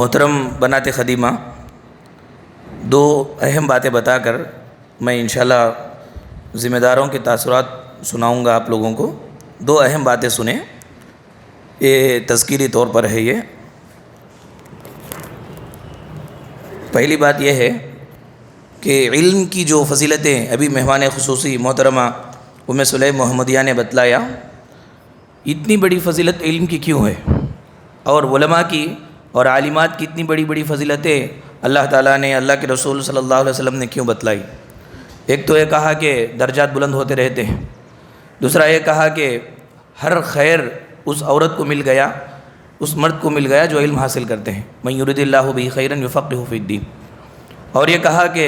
محترم بنات خدیمہ، دو اہم باتیں بتا کر میں انشاءاللہ ذمہ داروں کے تاثرات سناؤں گا آپ لوگوں کو۔ دو اہم باتیں سنیں، یہ تذکیری طور پر ہے۔ یہ پہلی بات یہ ہے کہ علم کی جو فضیلتیں ابھی مہمان خصوصی محترمہ ام سلیم محمدیہ نے بتلایا، اتنی بڑی فضیلت علم کی کیوں ہے، اور علماء کی اور عالمات کی اتنی بڑی بڑی فضیلتیں اللہ تعالیٰ نے، اللہ کے رسول صلی اللہ علیہ وسلم نے کیوں بتلائی۔ ایک تو یہ کہا کہ درجات بلند ہوتے رہتے ہیں، دوسرا یہ کہا کہ ہر خیر اس عورت کو مل گیا، اس مرد کو مل گیا جو علم حاصل کرتے ہیں، من یرد اللہ بہ خیرا یفقہہ فی الدین۔ اور یہ کہا کہ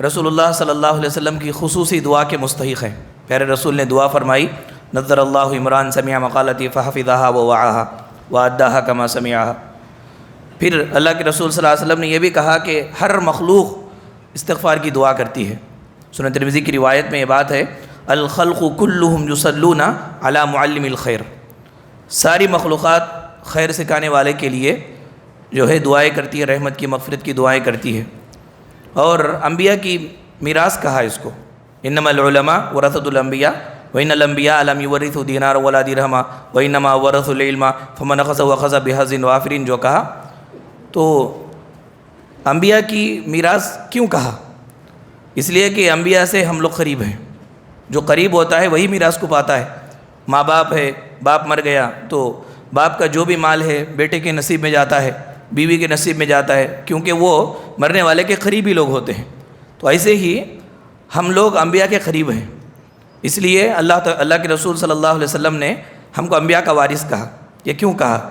رسول اللہ صلی اللہ علیہ وسلم کی خصوصی دعا کے مستحق ہیں۔ پیارے رسول نے دعا فرمائی، نظر اللہ عمران سمع مقالتی فحفظہا ووعاہا واداہا کما سمعہا۔ پھر اللہ کے رسول صلی اللہ علیہ وسلم نے یہ بھی کہا کہ ہر مخلوق استغفار کی دعا کرتی ہے۔ سنن ترمذی کی روایت میں یہ بات ہے، الخلق کلہم یصلون علی معلم الخیر، ساری مخلوقات خیر سکھانے والے کے لیے جو ہے دعائیں کرتی ہے، رحمت کی مغفرت کی دعائیں کرتی ہے۔ اور انبیاء کی میراث کہا اس کو، انما العلماء ورثۃ الانبیاء وان الانبیاء لم یورثوا دینارا ولا درہما وانما ورثوا العلم فمن اخذ واخذ بحظ وافر، جو کہا تو انبیاء کی میراث کیوں کہا؟ اس لیے کہ انبیاء سے ہم لوگ قریب ہیں، جو قریب ہوتا ہے وہی میراث کو پاتا ہے۔ ماں باپ ہے، باپ مر گیا تو باپ کا جو بھی مال ہے بیٹے کے نصیب میں جاتا ہے، بیوی کے نصیب میں جاتا ہے، کیونکہ وہ مرنے والے کے قریبی لوگ ہوتے ہیں۔ تو ایسے ہی ہم لوگ انبیاء کے قریب ہیں، اس لیے اللہ کے رسول صلی اللہ علیہ وسلم نے ہم کو انبیاء کا وارث کہا۔ یہ کیوں کہا؟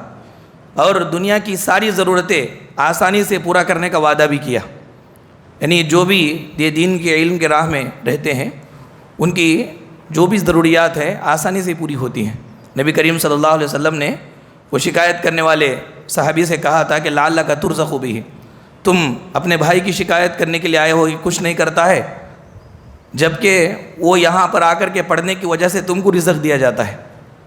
اور دنیا کی ساری ضرورتیں آسانی سے پورا کرنے کا وعدہ بھی کیا، یعنی جو بھی یہ دین کے علم کے راہ میں رہتے ہیں ان کی جو بھی ضروریات ہیں آسانی سے پوری ہوتی ہیں۔ نبی کریم صلی اللہ علیہ وسلم نے وہ شکایت کرنے والے صحابی سے کہا تھا کہ لعلک ترزق بہ، تم اپنے بھائی کی شکایت کرنے کے لیے آئے ہو، کچھ نہیں کرتا ہے، جبکہ وہ یہاں پر آ کر کے پڑھنے کی وجہ سے تم کو رزق دیا جاتا ہے۔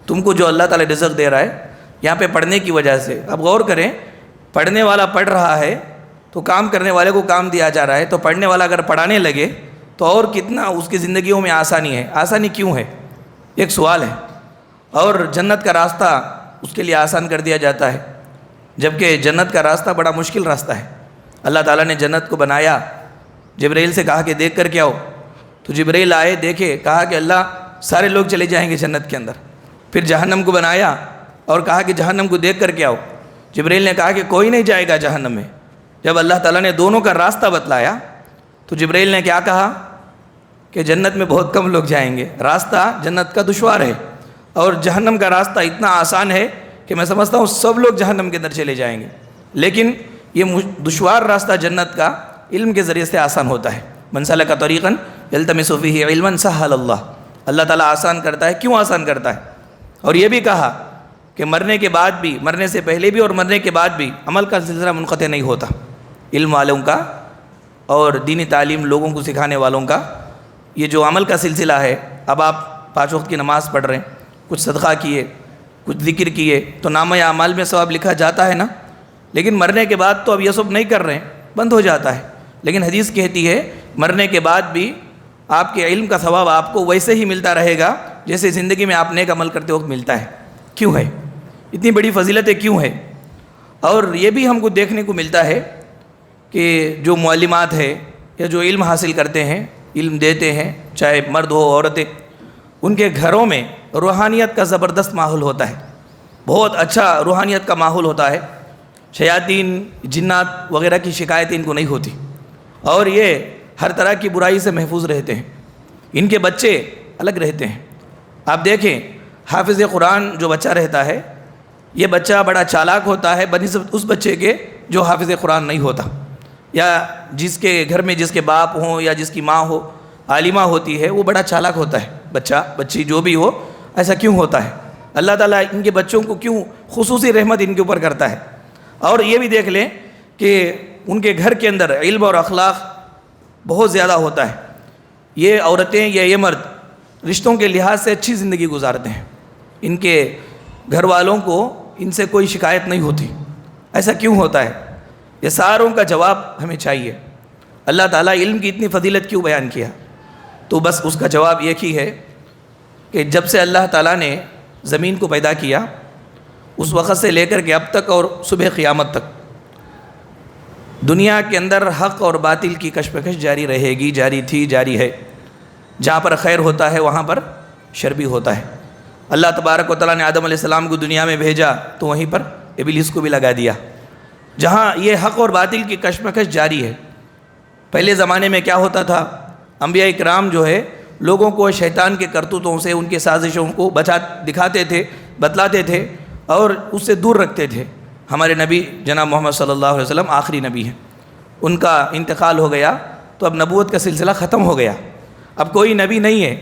تم کو جو اللہ تعالیٰ رزق دے رہا ہے یہاں پہ پڑھنے کی وجہ سے۔ اب غور کریں، پڑھنے والا پڑھ رہا ہے تو کام کرنے والے کو کام دیا جا رہا ہے، تو پڑھنے والا اگر پڑھانے لگے تو اور کتنا اس کی زندگیوں میں آسانی ہے۔ آسانی کیوں ہے؟ ایک سوال ہے۔ اور جنت کا راستہ اس کے لیے آسان کر دیا جاتا ہے، جبکہ جنت کا راستہ بڑا مشکل راستہ ہے۔ اللہ تعالیٰ نے جنت کو بنایا، جبرائیل سے کہا کہ دیکھ کر کے آؤ، تو جبرائیل آئے، دیکھے، کہا کہ اللہ سارے لوگ چلے جائیں گے جنت کے اندر۔ پھر جہنم کو بنایا اور کہا کہ جہنم کو دیکھ کر کے آؤ، جبرائیل نے کہا کہ کوئی نہیں جائے گا جہنم میں۔ جب اللہ تعالیٰ نے دونوں کا راستہ بتلایا تو جبرائیل نے کیا کہا کہ جنت میں بہت کم لوگ جائیں گے، راستہ جنت کا دشوار ہے، اور جہنم کا راستہ اتنا آسان ہے کہ میں سمجھتا ہوں سب لوگ جہنم کے اندر چلے جائیں گے۔ لیکن یہ دشوار راستہ جنت کا علم کے ذریعے سے آسان ہوتا ہے۔ من سلک طریقا یلتمس فیہ علما سہل اللہ، اللہ تعالیٰ آسان کرتا ہے۔ کیوں آسان کرتا ہے؟ اور یہ بھی کہا کہ مرنے کے بعد بھی، مرنے سے پہلے بھی اور مرنے کے بعد بھی عمل کا سلسلہ منقطع نہیں ہوتا۔ علم والوں کا اور دینی تعلیم لوگوں کو سکھانے والوں کا یہ جو عمل کا سلسلہ ہے، اب آپ 5 وقت کی نماز پڑھ رہے ہیں، کچھ صدقہ کیے، کچھ ذکر کیے، تو نامہ اعمال میں ثواب لکھا جاتا ہے نا، لیکن مرنے کے بعد تو اب یہ سب نہیں کر رہے ہیں، بند ہو جاتا ہے۔ لیکن حدیث کہتی ہے مرنے کے بعد بھی آپ کے علم کا ثواب آپ کو ویسے ہی ملتا رہے گا جیسے زندگی میں آپ نیک عمل کرتے وقت ملتا ہے۔ کیوں ہے اتنی بڑی فضیلتیں کیوں ہے؟ اور یہ بھی ہم کو دیکھنے کو ملتا ہے کہ جو معلمات ہے یا جو علم حاصل کرتے ہیں، علم دیتے ہیں، چاہے مرد ہو عورتیں، ان کے گھروں میں روحانیت کا زبردست ماحول ہوتا ہے، بہت اچھا روحانیت کا ماحول ہوتا ہے۔ شیاطین، جنات وغیرہ کی شکایتیں ان کو نہیں ہوتی، اور یہ ہر طرح کی برائی سے محفوظ رہتے ہیں۔ ان کے بچے الگ رہتے ہیں۔ آپ دیکھیں، حافظ قرآن جو بچہ رہتا ہے، یہ بچہ بڑا چالاک ہوتا ہے بنسبت اس بچے کے جو حافظ قرآن نہیں ہوتا، یا جس کے گھر میں جس کے باپ ہوں یا جس کی ماں ہو عالمہ ہوتی ہے، وہ بڑا چالاک ہوتا ہے بچہ، بچی جو بھی ہو۔ ایسا کیوں ہوتا ہے؟ اللہ تعالیٰ ان کے بچوں کو کیوں خصوصی رحمت ان کے اوپر کرتا ہے؟ اور یہ بھی دیکھ لیں کہ ان کے گھر کے اندر علم اور اخلاق بہت زیادہ ہوتا ہے۔ یہ عورتیں یا یہ مرد رشتوں کے لحاظ سے اچھی زندگی گزارتے ہیں، ان کے گھر والوں کو ان سے کوئی شکایت نہیں ہوتی۔ ایسا کیوں ہوتا ہے؟ یہ ساروں کا جواب ہمیں چاہیے۔ اللہ تعالیٰ علم کی اتنی فضیلت کیوں بیان کیا؟ تو بس اس کا جواب ایک ہی ہے کہ جب سے اللہ تعالیٰ نے زمین کو پیدا کیا اس وقت سے لے کر کے اب تک اور صبح قیامت تک دنیا کے اندر حق اور باطل کی کشمکش جاری رہے گی، جاری تھی، جاری ہے۔ جہاں پر خیر ہوتا ہے وہاں پر شر بھی ہوتا ہے۔ اللہ تبارک و تعالیٰ نے آدم علیہ السلام کو دنیا میں بھیجا تو وہیں پر ابلیس کو بھی لگا دیا۔ جہاں یہ حق اور باطل کی کشمکش جاری ہے، پہلے زمانے میں کیا ہوتا تھا؟ انبیاء اکرام جو ہے لوگوں کو شیطان کے کرتوتوں سے، ان کے سازشوں کو دکھاتے تھے، بتلاتے تھے اور اس سے دور رکھتے تھے۔ ہمارے نبی جناب محمد صلی اللہ علیہ وسلم آخری نبی ہیں، ان کا انتقال ہو گیا تو اب نبوت کا سلسلہ ختم ہو گیا، اب کوئی نبی نہیں ہے۔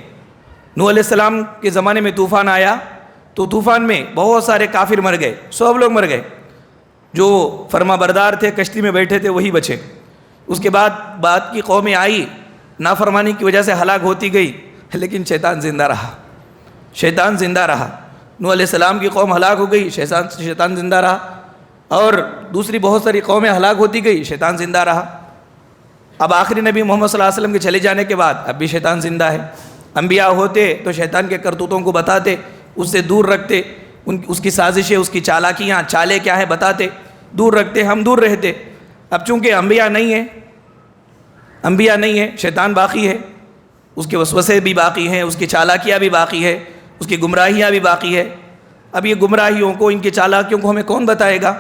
نوح علیہ السلام کے زمانے میں طوفان آیا تو طوفان میں بہت سارے کافر مر گئے، سب لوگ مر گئے، جو فرما بردار تھے کشتی میں بیٹھے تھے وہی بچے۔ اس کے بعد کی قومیں آئی، نافرمانی کی وجہ سے ہلاک ہوتی گئی، لیکن شیطان زندہ رہا، شیطان زندہ رہا۔ نوح علیہ السلام کی قوم ہلاک ہو گئی، شیطان زندہ رہا، اور دوسری بہت ساری قومیں ہلاک ہوتی گئی، شیطان زندہ رہا۔ اب آخری نبی محمد صلی اللہ علیہ وسلم کے چلے جانے کے بعد اب بھی شیطان زندہ ہے۔ انبیاء ہوتے تو شیطان کے کرتوتوں کو بتاتے، اس سے دور رکھتے، اس کی سازشیں، اس کی چالاکیاں، چالیں کیا ہیں بتاتے، دور رکھتے، ہم دور رہتے۔ اب چونکہ انبیاء نہیں ہیں، شیطان باقی ہے، اس کے وسوسے بھی باقی ہیں، اس کی چالاکیاں بھی باقی ہے، اس کی گمراہیاں بھی باقی ہے۔ اب یہ گمراہیوں کو، ان کی چالاکیوں کو ہمیں کون بتائے گا؟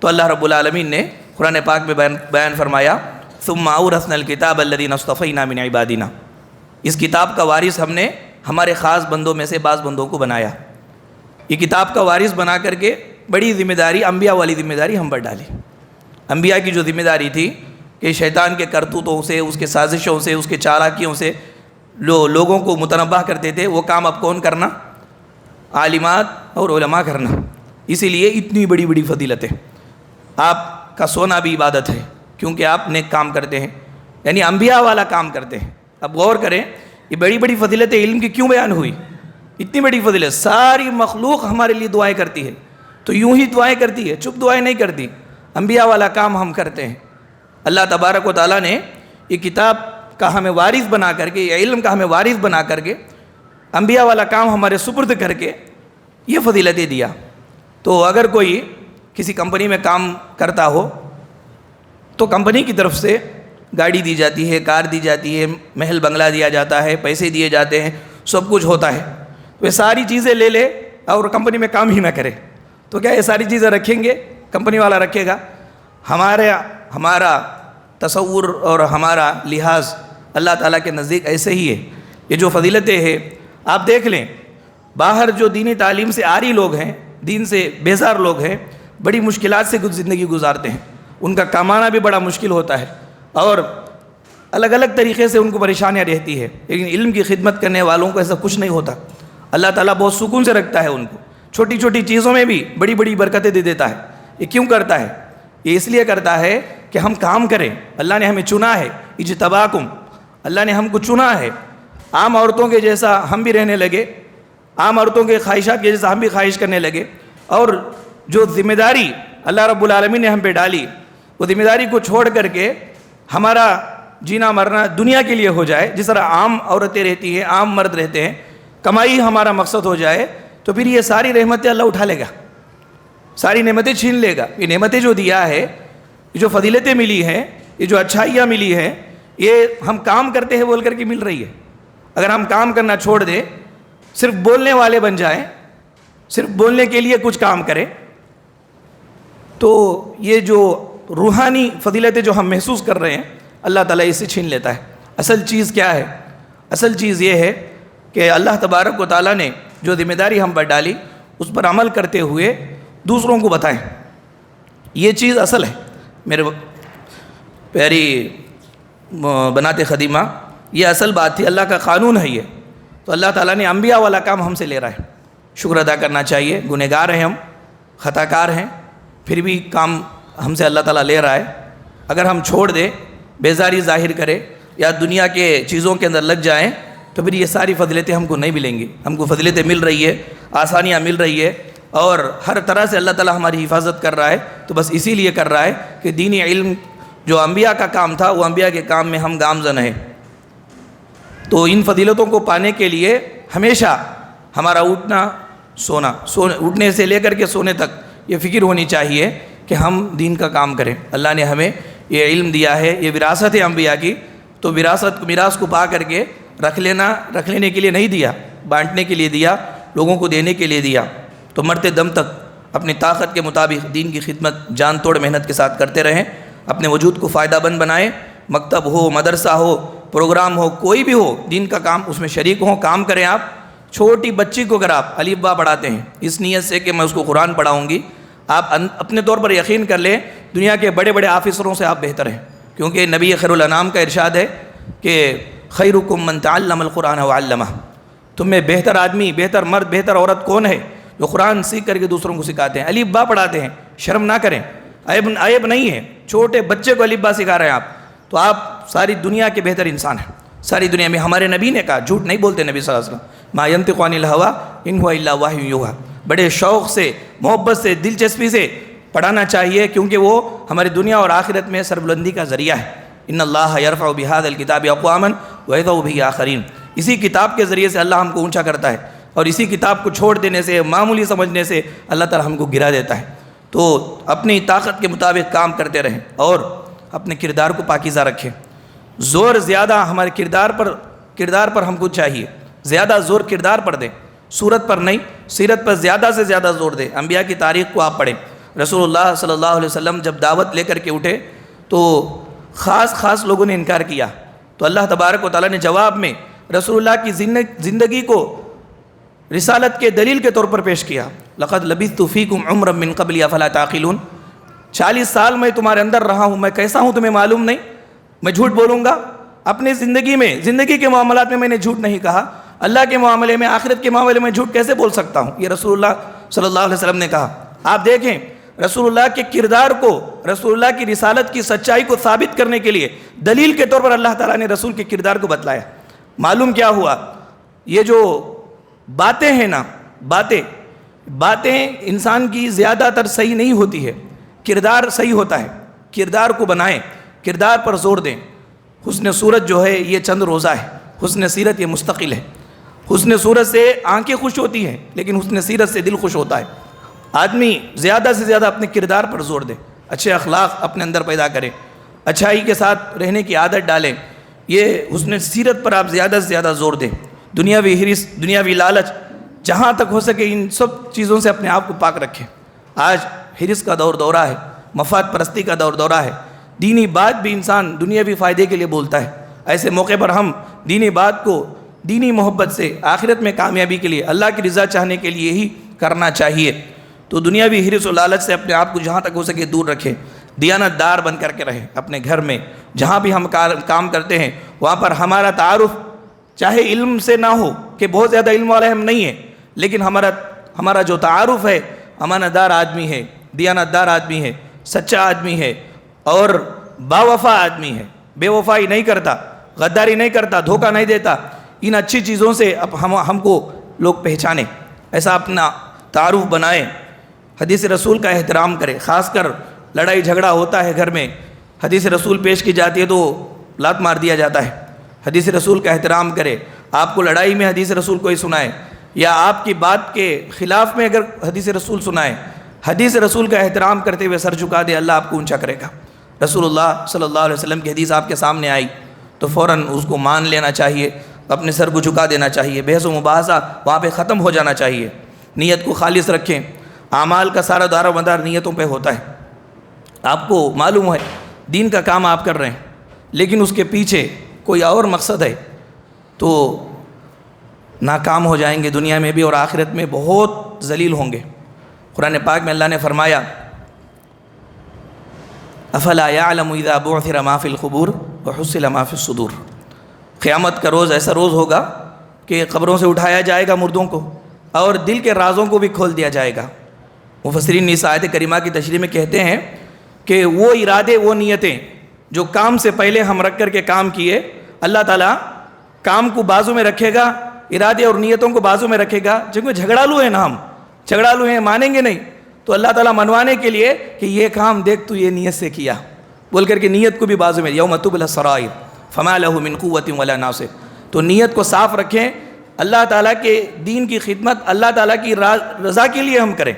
تو اللہ رب العالمین نے قرآن پاک میں بیان فرمایا، ثم اورثنا الکتاب الذین اصطفینا من عبادنا، اس کتاب کا وارث ہم نے ہمارے خاص بندوں میں سے بعض بندوں کو بنایا۔ یہ کتاب کا وارث بنا کر کے بڑی ذمہ داری، انبیاء والی ذمہ داری ہم پر ڈالی۔ انبیاء کی جو ذمہ داری تھی کہ شیطان کے کرتوتوں سے، اس کے سازشوں سے، اس کے چالاکیوں سے لوگوں کو متنبہ کرتے تھے، وہ کام اب کون کرنا؟ عالمات اور علماء کرنا۔ اسی لیے اتنی بڑی بڑی فضیلتیں۔ آپ کا سونا بھی عبادت ہے کیونکہ آپ نیک کام کرتے ہیں، یعنی انبیاء والا کام کرتے ہیں۔ اب غور کریں، یہ بڑی بڑی فضیلتیں علم کی کیوں بیان ہوئی؟ اتنی بڑی فضیلت، ساری مخلوق ہمارے لیے دعائیں کرتی ہے تو یوں ہی دعائیں کرتی ہے، چپ دعائیں نہیں کرتی، انبیاء والا کام ہم کرتے ہیں۔ اللہ تبارک و تعالیٰ نے یہ کتاب کا ہمیں وارث بنا کر کے، یہ علم کا ہمیں وارث بنا کر کے، انبیاء والا کام ہمارے سپرد کر کے یہ فضیلتیں دیا۔ تو اگر کوئی کسی کمپنی میں کام کرتا ہو تو کمپنی کی طرف سے گاڑی دی جاتی ہے، کار دی جاتی ہے، محل بنگلہ دیا جاتا ہے، پیسے دیے جاتے ہیں، سب کچھ ہوتا ہے۔ وہ ساری چیزیں لے لے اور کمپنی میں کام ہی نہ کرے تو کیا یہ ساری چیزیں رکھیں گے؟ کمپنی والا رکھے گا؟ ہمارا تصور اور ہمارا لحاظ اللہ تعالیٰ کے نزدیک ایسے ہی ہے۔ یہ جو فضیلتیں ہیں آپ دیکھ لیں، باہر جو دینی تعلیم سے عاری لوگ ہیں، دین سے بیزار لوگ ہیں، بڑی مشکلات سے زندگی گزارتے ہیں، ان کا کمانا بھی بڑا مشکل ہوتا ہے اور الگ الگ طریقے سے ان کو پریشانیاں رہتی ہے، لیکن علم کی خدمت کرنے والوں کو ایسا کچھ نہیں ہوتا۔ اللہ تعالیٰ بہت سکون سے رکھتا ہے ان کو، چھوٹی چھوٹی چیزوں میں بھی بڑی بڑی برکتیں دے دیتا ہے۔ یہ کیوں کرتا ہے؟ یہ اس لیے کرتا ہے کہ ہم کام کریں۔ اللہ نے ہمیں چنا ہے، اجتباکم، اللہ نے ہم کو چنا ہے۔ عام عورتوں کے جیسا ہم بھی رہنے لگے، عام عورتوں کے خواہشات کے جیسا ہم بھی خواہش کرنے لگے، اور جو ذمہ داری اللہ رب العالمین نے ہم پہ ڈالی وہ ذمہ داری کو چھوڑ کر کے ہمارا جینا مرنا دنیا کے لیے ہو جائے، جس طرح عام عورتیں رہتی ہیں، عام مرد رہتے ہیں، کمائی ہمارا مقصد ہو جائے، تو پھر یہ ساری رحمتیں اللہ اٹھا لے گا، ساری نعمتیں چھین لے گا۔ یہ نعمتیں جو دیا ہے، یہ جو فضیلتیں ملی ہیں، یہ جو اچھائیاں ملی ہیں، یہ ہم کام کرتے ہیں بول کر کے مل رہی ہے۔ اگر ہم کام کرنا چھوڑ دیں، صرف بولنے والے بن جائیں، صرف بولنے کے لیے کچھ کام کریں، تو یہ جو روحانی فضیلتیں جو ہم محسوس کر رہے ہیں اللہ تعالیٰ اسے چھین لیتا ہے۔ اصل چیز کیا ہے؟ اصل چیز یہ ہے کہ اللہ تبارک و تعالیٰ نے جو ذمہ داری ہم پر ڈالی اس پر عمل کرتے ہوئے دوسروں کو بتائیں، یہ چیز اصل ہے۔ میرے پیاری بنات خدیمہ، یہ اصل بات تھی، اللہ کا قانون ہے یہ۔ تو اللہ تعالیٰ نے انبیاء والا کام ہم سے لے رہا ہے، شکر ادا کرنا چاہیے۔ گنہگار ہیں ہم، خطا کار ہیں، پھر بھی کام ہم سے اللہ تعالیٰ لے رہا ہے۔ اگر ہم چھوڑ دیں، بیزاری ظاہر کرے یا دنیا کے چیزوں کے اندر لگ جائیں تو پھر یہ ساری فضیلتیں ہم کو نہیں ملیں گی۔ ہم کو فضیلتیں مل رہی ہے، آسانیاں مل رہی ہے، اور ہر طرح سے اللہ تعالیٰ ہماری حفاظت کر رہا ہے، تو بس اسی لیے کر رہا ہے کہ دینی علم جو انبیاء کا کام تھا وہ انبیاء کے کام میں ہم گامزن ہیں۔ تو ان فضیلتوں کو پانے کے لیے ہمیشہ ہمارا اٹھنا سونا، اٹھنے سے لے کر کے سونے تک یہ فکر ہونی چاہیے کہ ہم دین کا کام کریں۔ اللہ نے ہمیں یہ علم دیا ہے، یہ وراثت ہے انبیاء کی، تو میراث کو پا کر کے رکھ لینے کے لیے نہیں دیا، بانٹنے کے لیے دیا، لوگوں کو دینے کے لیے دیا۔ تو مرتے دم تک اپنی طاقت کے مطابق دین کی خدمت جان توڑ محنت کے ساتھ کرتے رہیں، اپنے وجود کو فائدہ مند بنائیں، مکتب ہو، مدرسہ ہو، پروگرام ہو، کوئی بھی ہو، دین کا کام اس میں شریک ہوں، کام کریں۔ آپ چھوٹی بچی کو اگر آپ الف با پڑھاتے ہیں اس نیت سے کہ میں اس کو قرآن پڑھاؤں گی، آپ اپنے طور پر یقین کر لیں دنیا کے بڑے بڑے آفیسروں سے آپ بہتر ہیں، کیونکہ نبی خیر الانام کا ارشاد ہے کہ خیرکم من تعلم القرآن وعلمہ، تم میں بہتر آدمی، بہتر مرد، بہتر عورت کون ہے؟ جو قرآن سیکھ کر کے دوسروں کو سکھاتے ہیں، الف با پڑھاتے ہیں۔ شرم نہ کریں، عیب نہیں ہے، چھوٹے بچے کو الف با سکھا رہے ہیں آپ، تو آپ ساری دنیا کے بہتر انسان ہیں۔ ساری دنیا میں ہمارے نبی نے کہا، جھوٹ نہیں بولتے نبی صلی اللہ علیہ وسلم، ما ینطق عن الہویٰ ان هو الا وحی یوحیٰ، بڑے شوق سے، محبت سے، دلچسپی سے پڑھانا چاہیے، کیونکہ وہ ہماری دنیا اور آخرت میں سربلندی کا ذریعہ ہے۔ ان اللہ یرفع بہذا الکتاب اقواما ویضع بہ آخرین، اسی کتاب کے ذریعے سے اللہ ہم کو اونچا کرتا ہے، اور اسی کتاب کو چھوڑ دینے سے، معمولی سمجھنے سے اللہ تعالی ہم کو گرا دیتا ہے۔ تو اپنی طاقت کے مطابق کام کرتے رہیں اور اپنے کردار کو پاکیزہ رکھیں۔ زور زیادہ ہمارے کردار پر ہم کو چاہیے، زیادہ زور کردار پر دیں، صورت پر نہیں، سیرت پر زیادہ سے زیادہ زور دیں۔ انبیاء کی تاریخ کو آپ پڑھیں۔ رسول اللہ صلی اللہ علیہ وسلم جب دعوت لے کر کے اٹھے تو خاص لوگوں نے انکار کیا، تو اللہ تبارک و تعالیٰ نے جواب میں رسول اللہ کی زندگی کو رسالت کے دلیل کے طور پر پیش کیا۔ لقد لبثت فیکم عمرا من قبل افلا تعقلون، 40 سال میں تمہارے اندر رہا ہوں، میں کیسا ہوں تمہیں معلوم نہیں؟ میں جھوٹ بولوں گا؟ اپنی زندگی کے معاملات میں نے جھوٹ نہیں کہا، اللہ کے معاملے میں، آخرت کے معاملے میں جھوٹ کیسے بول سکتا ہوں؟ یہ رسول اللہ صلی اللہ علیہ وسلم نے کہا۔ آپ دیکھیں رسول اللہ کے کردار کو، رسول اللہ کی رسالت کی سچائی کو ثابت کرنے کے لیے دلیل کے طور پر اللہ تعالیٰ نے رسول کے کردار کو بتلایا۔ معلوم کیا ہوا؟ یہ جو باتیں ہیں نا، باتیں انسان کی زیادہ تر صحیح نہیں ہوتی ہے، کردار صحیح ہوتا ہے۔ کردار کو بنائیں، کردار پر زور دیں۔ حسن صورت جو ہے یہ چند روزہ ہے، حسن سیرت یہ مستقل ہے۔ حسن صورت سے آنکھیں خوش ہوتی ہیں، لیکن حسن سیرت سے دل خوش ہوتا ہے۔ آدمی زیادہ سے زیادہ اپنے کردار پر زور دے، اچھے اخلاق اپنے اندر پیدا کریں، اچھائی کے ساتھ رہنے کی عادت ڈالیں۔ یہ حسن سیرت پر آپ زیادہ سے زیادہ زور دیں۔ دنیاوی حرص، دنیاوی لالچ، جہاں تک ہو سکے ان سب چیزوں سے اپنے آپ کو پاک رکھیں۔ آج حرص کا دورہ ہے، مفاد پرستی کا دورہ ہے۔ دینی بات بھی انسان دنیاوی فائدے کے لیے بولتا ہے۔ ایسے موقع پر ہم دینی بات کو دینی محبت سے، آخرت میں کامیابی کے لیے، اللہ کی رضا چاہنے کے لیے ہی کرنا چاہیے۔ تو دنیاوی حرص و لالچ سے اپنے آپ کو جہاں تک ہو سکے دور رکھیں، دیانت دار بن کر کے رہیں۔ اپنے گھر میں جہاں بھی ہم کام کرتے ہیں وہاں پر ہمارا تعارف چاہے علم سے نہ ہو کہ بہت زیادہ علم والے ہم نہیں ہیں، لیکن ہمارا جو تعارف ہے، امانت دار آدمی ہے، دیانت دار آدمی ہے، سچا آدمی ہے اور باوفا آدمی ہے، بے وفائی نہیں کرتا، غداری نہیں کرتا، دھوکہ نہیں دیتا۔ ان اچھی چیزوں سے ہم کو لوگ پہچانیں، ایسا اپنا تعارف بنائیں۔ حدیث رسول کا احترام کریں، خاص کر لڑائی جھگڑا ہوتا ہے گھر میں، حدیث رسول پیش کی جاتی ہے تو لات مار دیا جاتا ہے۔ حدیث رسول کا احترام کرے۔ آپ کو لڑائی میں حدیث رسول کوئی سنائے یا آپ کی بات کے خلاف میں اگر حدیث رسول سنائے، حدیث رسول کا احترام کرتے ہوئے سر جھکا دے، اللہ آپ کو اونچا کرے گا۔ رسول اللہ صلی اللہ علیہ وسلم کی حدیث آپ کے سامنے آئی تو فوراً اس کو مان لینا چاہیے، اپنے سر کو جھکا دینا چاہیے، بحث و مباحثہ وہاں پہ ختم ہو جانا چاہیے۔ نیت کو خالص رکھیں۔ اعمال کا سارا دار و مدار نیتوں پہ ہوتا ہے۔ آپ کو معلوم ہے دین کا کام آپ کر رہے ہیں، لیکن اس کے پیچھے کوئی اور مقصد ہے تو ناکام ہو جائیں گے، دنیا میں بھی اور آخرت میں بہت ذلیل ہوں گے۔ قرآن پاک میں اللہ نے فرمایا افلا یعلم اذا بعثر ما فی القبور وحصل ما فی الصدور، قیامت کا روز ایسا روز ہوگا کہ قبروں سے اٹھایا جائے گا مردوں کو اور دل کے رازوں کو بھی کھول دیا جائے گا۔ مفسرین اس آیت کریمہ کی تشریح میں کہتے ہیں کہ وہ ارادے، وہ نیتیں جو کام سے پہلے ہم رکھ کر کے کام کیے، اللہ تعالیٰ کام کو بازو میں رکھے گا، ارادے اور نیتوں کو بازو میں رکھے گا۔ جن کو جھگڑالو ہیں نا ہم، جھگڑالو ہیں, مانیں گے نہیں, تو اللہ تعالیٰ منوانے کے لیے کہ یہ کام دیکھ تو یہ نیت سے کیا بول کر کے نیت کو بھی بازو میں, یوم تبلی السرائر فما لہ من قوۃ ولا ناصر. تو نیت کو صاف رکھیں, اللہ تعالیٰ کے دین کی خدمت اللہ تعالیٰ کی رضا کے لیے ہم کریں,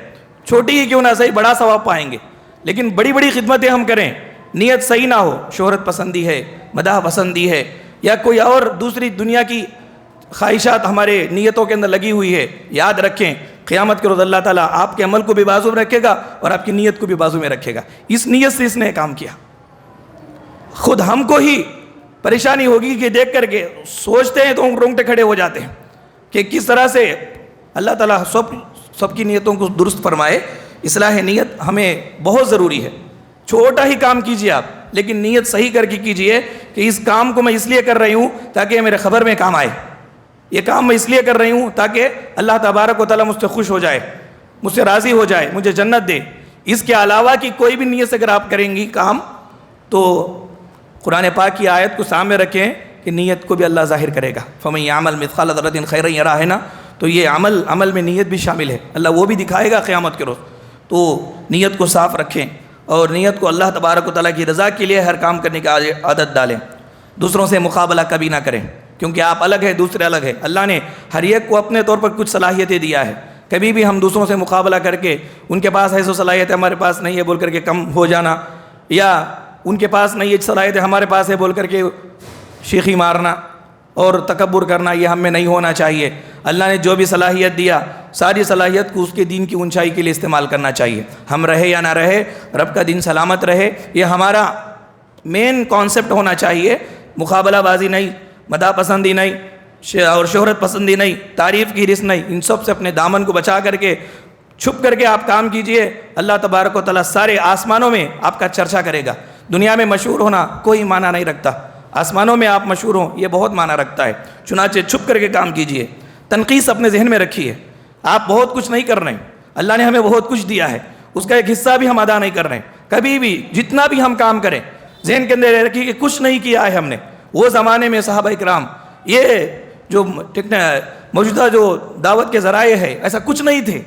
چھوٹی ہی کیوں نہ صحیح, بڑا ثواب پائیں گے, لیکن بڑی بڑی خدمتیں ہم کریں, نیت صحیح نہ ہو, شہرت پسندی ہے, مداح پسندی ہے, یا کوئی اور دوسری دنیا کی خواہشات ہمارے نیتوں کے اندر لگی ہوئی ہے, یاد رکھیں قیامت کے روز اللہ تعالیٰ آپ کے عمل کو بھی بازو میں رکھے گا اور آپ کی نیت کو بھی بازو میں رکھے گا. اس نیت سے اس نے کام کیا. خود ہم کو ہی پریشانی ہوگی کہ دیکھ کر کے سوچتے ہیں تو رونگٹے کھڑے ہو جاتے ہیں کہ کس طرح سے اللہ تعالیٰ سب کی نیتوں کو درست فرمائے. اصلاح نیت ہمیں بہت ضروری ہے. چھوٹا ہی کام کیجیے آپ, لیکن نیت صحیح کر کے کیجیے کہ اس کام کو میں اس لیے کر رہی ہوں تاکہ میرے خبر میں کام آئے, یہ کام میں اس لیے کر رہی ہوں تاکہ اللہ تبارک و تعالیٰ مجھ سے خوش ہو جائے, مجھ سے راضی ہو جائے, مجھے جنت دے. اس کے علاوہ کی کوئی بھی نیت سے اگر آپ کریں گی کام, تو قرآن پاک کی آیت کو سامنے رکھیں کہ نیت کو بھی اللہ ظاہر کرے گا. فَمَن يَعْمَلْ مِثْقَالَ ذَرَّةٍ خَيْرًا يَرَهُ ہے نا, تو یہ عمل میں نیت بھی شامل ہے, اللہ وہ بھی دکھائے گا قیامت کے روز. تو نیت کو صاف رکھیں اور نیت کو اللہ تبارک و تعالیٰ کی رضا کے لیے ہر کام کرنے کی عادت ڈالیں. دوسروں سے مقابلہ کبھی نہ کریں, کیونکہ آپ الگ ہیں, دوسرے الگ ہیں. اللہ نے ہر ایک کو اپنے طور پر کچھ صلاحیتیں دیا ہے. کبھی بھی ہم دوسروں سے مقابلہ کر کے ان کے پاس ایسو صلاحیت ہے ہمارے پاس نہیں ہے بول کر کے کم ہو جانا, یا ان کے پاس نہیں یہ صلاحیت ہے ہمارے پاس ہے بول کر کے شیخی مارنا اور تکبر کرنا, یہ ہم میں نہیں ہونا چاہیے. اللہ نے جو بھی صلاحیت دیا, ساری صلاحیت کو اس کے دین کی اونچائی کے لیے استعمال کرنا چاہیے. ہم رہے یا نہ رہے, رب کا دین سلامت رہے, یہ ہمارا مین کانسیپٹ ہونا چاہیے. مقابلہ بازی نہیں, مداح پسندی نہیں, اور شہرت پسندی نہیں, تعریف کی رس نہیں. ان سب سے اپنے دامن کو بچا کر کے چھپ کر کے آپ کام کیجئے. اللہ تبارک و تعالیٰ سارے آسمانوں میں آپ کا چرچا کرے گا. دنیا میں مشہور ہونا کوئی معنی نہیں رکھتا, آسمانوں میں آپ مشہور ہوں یہ بہت معنی رکھتا ہے. چنانچہ چھپ کر کے کام کیجئے. تنقیص اپنے ذہن میں رکھیے, آپ بہت کچھ نہیں کر رہے ہیں, اللہ نے ہمیں بہت کچھ دیا ہے, اس کا ایک حصہ بھی ہم ادا نہیں کر رہے ہیں. کبھی بھی جتنا بھی ہم کام کریں ذہن کے اندر رکھیے کہ کچھ نہیں کیا ہے ہم نے. وہ زمانے میں صحابہ اکرام, یہ جو موجودہ جو دعوت کے ذرائع ہے ایسا کچھ نہیں تھے,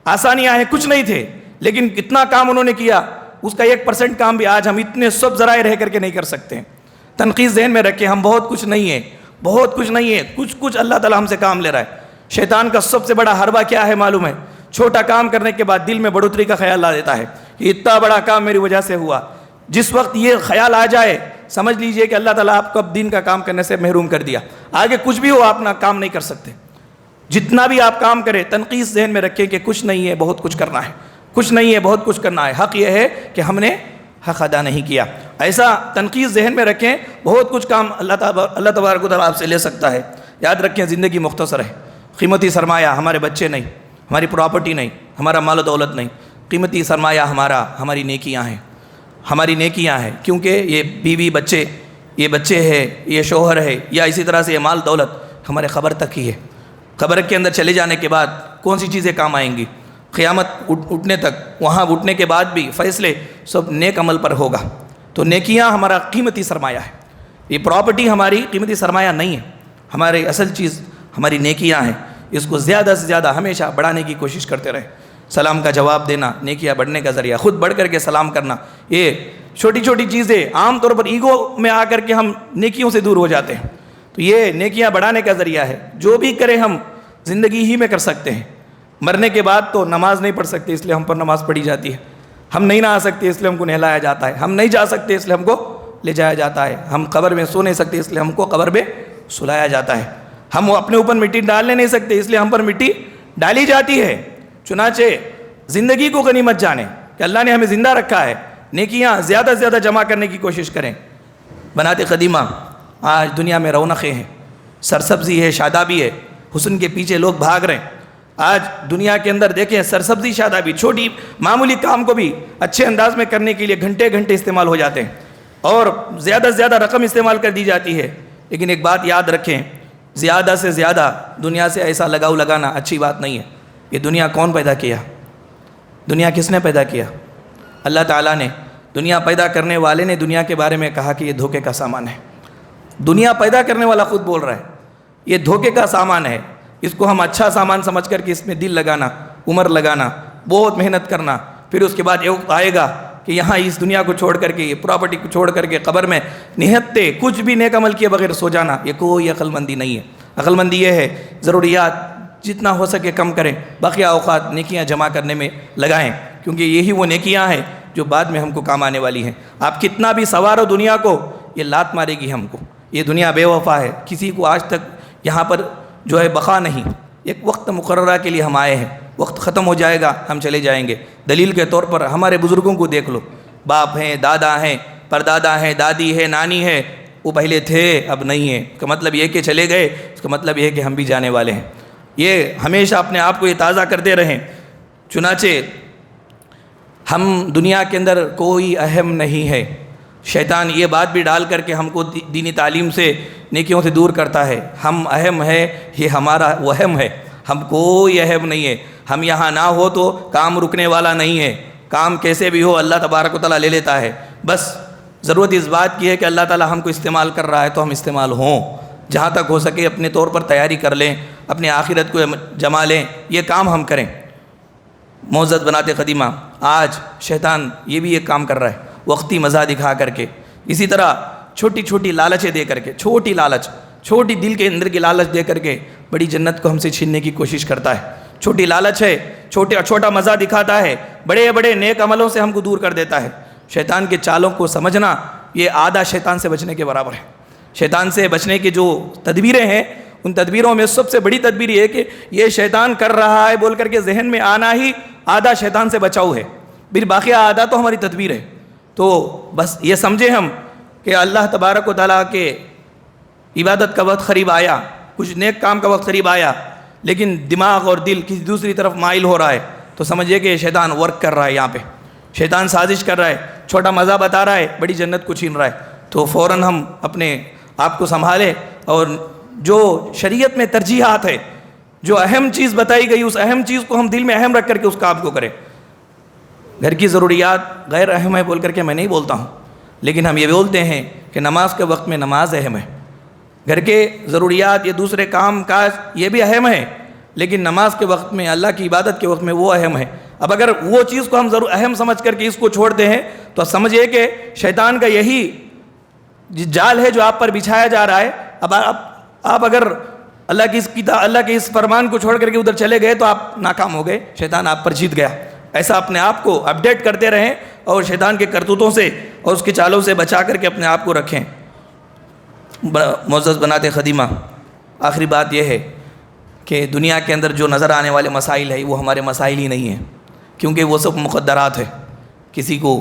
آسانیاں ہیں کچھ نہیں تھے, لیکن کتنا کام انہوں نے کیا, اس کا 1% کام بھی آج ہم اتنے سب ذرائع رہ کر کے نہیں کر سکتے ہیں. تنقیص ذہن میں رکھیں, ہم بہت کچھ نہیں ہیں, بہت کچھ نہیں ہے, کچھ اللہ تعالیٰ ہم سے کام لے رہا ہے. شیطان کا سب سے بڑا حربہ کیا ہے معلوم ہے؟ چھوٹا کام کرنے کے بعد دل میں بڑھوتری کا خیال لا دیتا ہے کہ اتنا بڑا کام میری وجہ سے ہوا. جس وقت یہ خیال آ جائے سمجھ لیجئے کہ اللہ تعالیٰ آپ کو اب دین کا کام کرنے سے محروم کر دیا. آگے کچھ بھی ہو آپ نہ کام نہیں کر سکتے. جتنا بھی آپ کام کریں تنقیص ذہن میں رکھیں کہ کچھ نہیں ہے بہت کچھ کرنا ہے, کچھ نہیں ہے بہت کچھ کرنا ہے. حق یہ ہے کہ ہم نے حق ادا نہیں کیا. ایسا تنقیص ذہن میں رکھیں, بہت کچھ کام اللہ تبارک و تعالیٰ آپ سے لے سکتا ہے. یاد رکھیں زندگی مختصر ہے. قیمتی سرمایہ ہمارے بچے نہیں, ہماری پراپرٹی نہیں, ہمارا مال و دولت نہیں. قیمتی سرمایہ ہماری نیکیاں ہیں, ہماری نیکیاں ہیں. کیونکہ یہ بیوی بچے, یہ بچے ہے, یہ شوہر ہے, یا اسی طرح سے یہ مال دولت ہمارے قبر تک ہی ہے. قبر کے اندر چلے جانے کے بعد کون سی چیزیں کام آئیں گی؟ قیامت اٹھنے تک, وہاں اٹھنے کے بعد بھی فیصلے سب نیک عمل پر ہوگا. تو نیکیاں ہمارا قیمتی سرمایہ ہے. یہ پراپرٹی ہماری قیمتی سرمایہ نہیں ہے, ہماری اصل چیز ہماری نیکیاں ہیں. اس کو زیادہ سے زیادہ ہمیشہ بڑھانے کی کوشش کرتے رہیں. سلام کا جواب دینا نیکیاں بڑھنے کا ذریعہ, خود بڑھ کر کے سلام کرنا, یہ چھوٹی چھوٹی چیزیں عام طور پر ایگو میں آ کر کے ہم نیکیوں سے دور ہو جاتے ہیں. تو یہ نیکیاں بڑھانے کا ذریعہ ہے. جو بھی کریں ہم زندگی ہی میں کر سکتے ہیں. مرنے کے بعد تو نماز نہیں پڑھ سکتے اس لیے ہم پر نماز پڑھی جاتی ہے. ہم نہیں نہا سکتے اس لیے ہم کو نہلایا جاتا ہے. ہم نہیں جا سکتے اس لیے ہم کو لے جایا جاتا ہے. ہم قبر میں سو نہیں سکتے اس لیے ہم کو قبر میں سلایا جاتا ہے. ہم اپنے اوپر مٹی ڈالنے نہیں سکتے اس لیے ہم پر مٹی ڈالی جاتی ہے. چنانچہ زندگی کو غنیمت جانیں کہ اللہ نے ہمیں زندہ رکھا ہے. نیکیاں زیادہ سے زیادہ جمع کرنے کی کوشش کریں. بنات قدیمہ آج دنیا میں رونقیں ہیں, سرسبزی ہے, شادابی ہے, حسن کے پیچھے لوگ بھاگ رہے ہیں. آج دنیا کے اندر دیکھیں سرسبزی شادابی, چھوٹی معمولی کام کو بھی اچھے انداز میں کرنے کے لیے گھنٹے گھنٹے استعمال ہو جاتے ہیں اور زیادہ سے زیادہ رقم استعمال کر دی جاتی ہے. لیکن ایک بات یاد رکھیں, زیادہ سے زیادہ دنیا سے ایسا لگاؤ لگانا اچھی بات نہیں ہے. یہ دنیا کون پیدا کیا؟ دنیا کس نے پیدا کیا؟ اللہ تعالیٰ نے. دنیا پیدا کرنے والے نے دنیا کے بارے میں کہا کہ یہ دھوکے کا سامان ہے. دنیا پیدا کرنے والا خود بول رہا ہے یہ دھوکے کا سامان ہے. اس کو ہم اچھا سامان سمجھ کر کے اس میں دل لگانا عمر لگانا، بہت محنت کرنا، پھر اس کے بعد ایک وقت آئے گا کہ یہاں اس دنیا کو چھوڑ کر کے، یہ پراپرٹی کو چھوڑ کر کے قبر میں نہتے کچھ بھی نیک عمل کیے بغیر سو جانا، یہ کوئی عقل مندی نہیں ہے۔ عقل مندی یہ ہے ضروریات جتنا ہو سکے کم کریں، باقی اوقات نیکیاں جمع کرنے میں لگائیں، کیونکہ یہی وہ نیکیاں ہیں جو بعد میں ہم کو کام آنے والی ہیں۔ آپ کتنا بھی سوارو دنیا کو، یہ لات مارے گی ہم کو، یہ دنیا بے وفا ہے، کسی کو آج تک یہاں پر جو ہے بقا نہیں۔ ایک وقت مقررہ کے لیے ہم آئے ہیں، وقت ختم ہو جائے گا، ہم چلے جائیں گے۔ دلیل کے طور پر ہمارے بزرگوں کو دیکھ لو، باپ ہیں، دادا ہیں، پردادا ہیں، دادی ہے، نانی ہے، وہ پہلے تھے اب نہیں ہیں، اس کا مطلب یہ کہ چلے گئے، اس کا مطلب یہ ہے کہ ہم بھی جانے والے ہیں۔ یہ ہمیشہ اپنے آپ کو یہ تازہ کرتے رہیں۔ چنانچہ ہم دنیا کے اندر کوئی اہم نہیں ہے۔ شیطان یہ بات بھی ڈال کر کے ہم کو دینی تعلیم سے، نیکیوں سے دور کرتا ہے۔ ہم اہم ہے، یہ ہمارا وہم ہے، ہم کوئی اہم نہیں ہے۔ ہم یہاں نہ ہو تو کام رکنے والا نہیں ہے، کام کیسے بھی ہو اللہ تبارک و تعالیٰ لے لیتا ہے۔ بس ضرورت اس بات کی ہے کہ اللہ تعالیٰ ہم کو استعمال کر رہا ہے تو ہم استعمال ہوں، جہاں تک ہو سکے اپنے طور پر تیاری کر لیں، اپنے آخرت کو جما لیں، یہ کام ہم کریں۔ معزز بنات قدیمہ، آج شیطان یہ بھی ایک کام کر رہا ہے، وقتی مزہ دکھا کر کے، اسی طرح چھوٹی چھوٹی لالچیں دے کر کے، چھوٹی لالچ، چھوٹی دل کے اندر کی لالچ دے کر کے بڑی جنت کو ہم سے چھیننے کی کوشش کرتا ہے۔ چھوٹی لالچ ہے، چھوٹا مزہ دکھاتا ہے، بڑے بڑے نیک عملوں سے ہم کو دور کر دیتا ہے۔ شیطان کے چالوں کو سمجھنا یہ آدھا شیطان سے بچنے کے برابر ہے۔ شیطان سے بچنے کی جو تدبیریں ہیں، ان تدبیروں میں سب سے بڑی تدبیر یہ ہے کہ یہ شیطان کر رہا ہے بول کر کے ذہن میں آنا ہی آدھا شیطان سے بچاؤ ہے، پھر باقی آدھا تو ہماری تدبیر ہے۔ تو بس یہ سمجھیں ہم کہ اللہ تبارک و تعالیٰ کے عبادت کا وقت قریب آیا، کچھ نیک کام کا وقت قریب آیا، لیکن دماغ اور دل کسی دوسری طرف مائل ہو رہا ہے، تو سمجھیے کہ شیطان ورک کر رہا ہے، یہاں پہ شیطان سازش کر رہا ہے، چھوٹا مزہ بتا رہا ہے، بڑی جنت کو چھین رہا ہے۔ تو فوراً ہم اپنے آپ کو سنبھالیں اور جو شریعت میں ترجیحات ہے، جو اہم چیز بتائی گئی، اس اہم چیز کو ہم دل میں اہم رکھ کر کے اس کام کو کریں۔ گھر کی ضروریات غیر اہم ہے بول کر کے میں نہیں بولتا ہوں، لیکن ہم یہ بولتے ہیں کہ نماز کے وقت میں نماز اہم ہے۔ گھر کے ضروریات، یہ دوسرے کام کاج یہ بھی اہم ہے، لیکن نماز کے وقت میں، اللہ کی عبادت کے وقت میں وہ اہم ہے۔ اب اگر وہ چیز کو ہم اہم سمجھ کر کے اس کو چھوڑتے ہیں تو سمجھیے کہ شیطان کا یہی جال ہے جو آپ پر بچھایا جا رہا ہے۔ اب آپ اگر اللہ کے اس فرمان کو چھوڑ کر کے ادھر چلے گئے تو آپ ناکام ہو گئے، شیطان آپ پر جیت گیا۔ ایسا اپنے آپ کو اپڈیٹ کرتے رہیں اور شیطان کے کرتوتوں سے اور اس کے چالوں سے بچا کر کے اپنے آپ کو رکھیں۔ معزز بنات خدیمہ، آخری بات یہ ہے کہ دنیا کے اندر جو نظر آنے والے مسائل ہیں وہ ہمارے مسائل ہی نہیں ہیں، کیونکہ وہ سب مقدرات ہے۔ کسی کو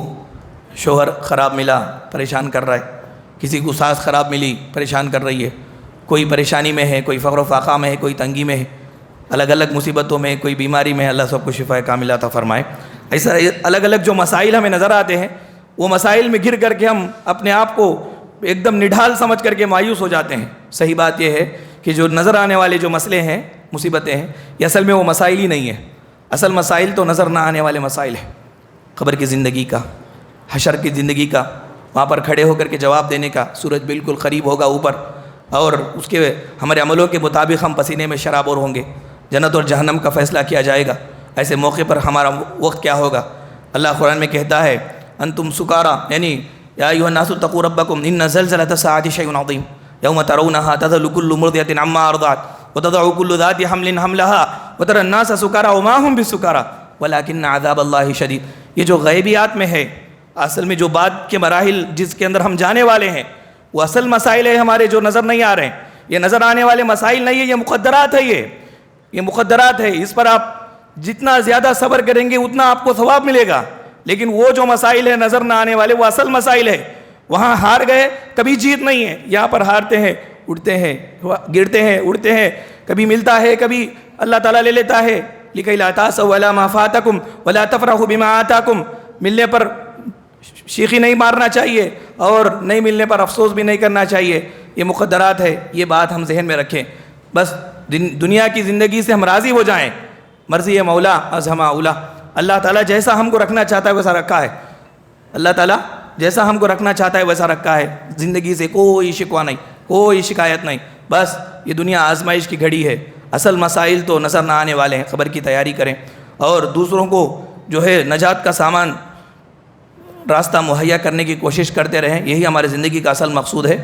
شوہر خراب ملا، پریشان کر رہا ہے، کسی کو ساس خراب ملی، پریشان کر رہی ہے، کوئی پریشانی میں ہے، کوئی فقر و فاقہ میں ہے، کوئی تنگی میں ہے، الگ الگ مصیبتوں میں، کوئی بیماری میں ہے، اللہ سب کو شفا کاملہ عطا فرمائے۔ ایسا الگ الگ جو مسائل ہمیں نظر آتے ہیں، وہ مسائل میں گر کر کے ہم اپنے آپ کو ایک دم نڈھال سمجھ کر کے مایوس ہو جاتے ہیں۔ صحیح بات یہ ہے کہ جو نظر آنے والے جو مسئلے ہیں، مصیبتیں ہیں، یہ اصل میں وہ مسائل ہی نہیں ہیں۔ اصل مسائل تو نظر نہ آنے والے مسائل ہیں، قبر کی زندگی کا، حشر کی زندگی کا، وہاں پر کھڑے ہو کر کے جواب دینے کا، سورج بالکل قریب ہوگا اوپر، اور اس کے ہمارے عملوں کے مطابق ہم پسینے میں شرابور ہوں گے، جنت اور جہنم کا فیصلہ کیا جائے گا۔ ایسے موقع پر ہمارا وقت کیا ہوگا؟ اللہ قرآن میں کہتا ہے انتم سکارا، یعنی یا ایھا الناس اتقوا ربکم ان زلزلۃ الساعۃ شیء عظیم یوم ترونها تذهل كل مرضعة عما ارضعت وتضع كل ذات حمل حملها وترى الناس سکارا وما هم بسکارا ولكن عذاب اللہ شدید۔ یہ جو غیبیات میں ہے، اصل میں جو بات کے مراحل جس کے اندر ہم جانے والے ہیں، وہ اصل مسائل ہیں ہمارے جو نظر نہیں آ رہے ہیں۔ یہ نظر آنے والے مسائل نہیں ہیں، یہ مقدرات ہے، یہ مقدرات ہے۔ اس پر آپ جتنا زیادہ صبر کریں گے اتنا آپ کو ثواب ملے گا، لیکن وہ جو مسائل ہیں نظر نہ آنے والے، وہ اصل مسائل ہے۔ وہاں ہار گئے کبھی جیت نہیں ہے، یہاں پر ہارتے ہیں، اٹھتے ہیں، گرتے ہیں، اڑتے ہیں، کبھی ملتا ہے، کبھی اللہ تعالیٰ لے لیتا ہے۔ لِكَيْ لَا تَأْسَوْا عَلَىٰ مَا فَاتَكُمْ وَلَا تَفْرَحُوا بِمَا آتَاكُمْ۔ ملنے پر شیخی نہیں مارنا چاہیے اور نہیں ملنے پر افسوس بھی نہیں کرنا چاہیے۔ یہ مقدرات ہے، یہ بات ہم ذہن میں رکھیں۔ بس دنیا کی زندگی سے ہم راضی ہو جائیں۔ مرضی مولا از ہما اولا، اللہ تعالیٰ جیسا ہم کو رکھنا چاہتا ہے ویسا رکھا ہے۔ اللہ تعالیٰ جیسا ہم کو رکھنا چاہتا ہے ویسا رکھا ہے۔ زندگی سے کوئی شکوہ نہیں، کوئی شکایت نہیں۔ بس یہ دنیا آزمائش کی گھڑی ہے، اصل مسائل تو نظر نہ آنے والے ہیں۔ خبر کی تیاری کریں اور دوسروں کو جو ہے نجات کا سامان راستہ مہیا کرنے کی کوشش کرتے رہیں، یہی ہماری زندگی کا اصل مقصود ہے۔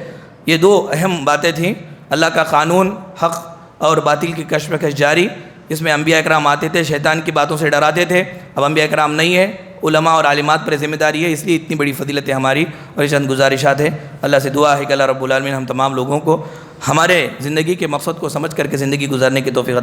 یہ دو اہم باتیں تھیں، اللہ کا قانون، حق اور باطل کی کشمکش جاری، اس میں انبیاء اکرام آتے تھے، شیطان کی باتوں سے ڈراتے تھے، اب انبیاء اکرام نہیں ہے، علماء اور عالمات پر ذمہ داری ہے، اس لیے اتنی بڑی فضیلت ہے ہماری، اور یہ چند گزارشات ہے۔ اللہ سے دعا ہے کہ اللہ رب العالمین ہم تمام لوگوں کو ہمارے زندگی کے مقصد کو سمجھ کر کے زندگی گزارنے کی توفیق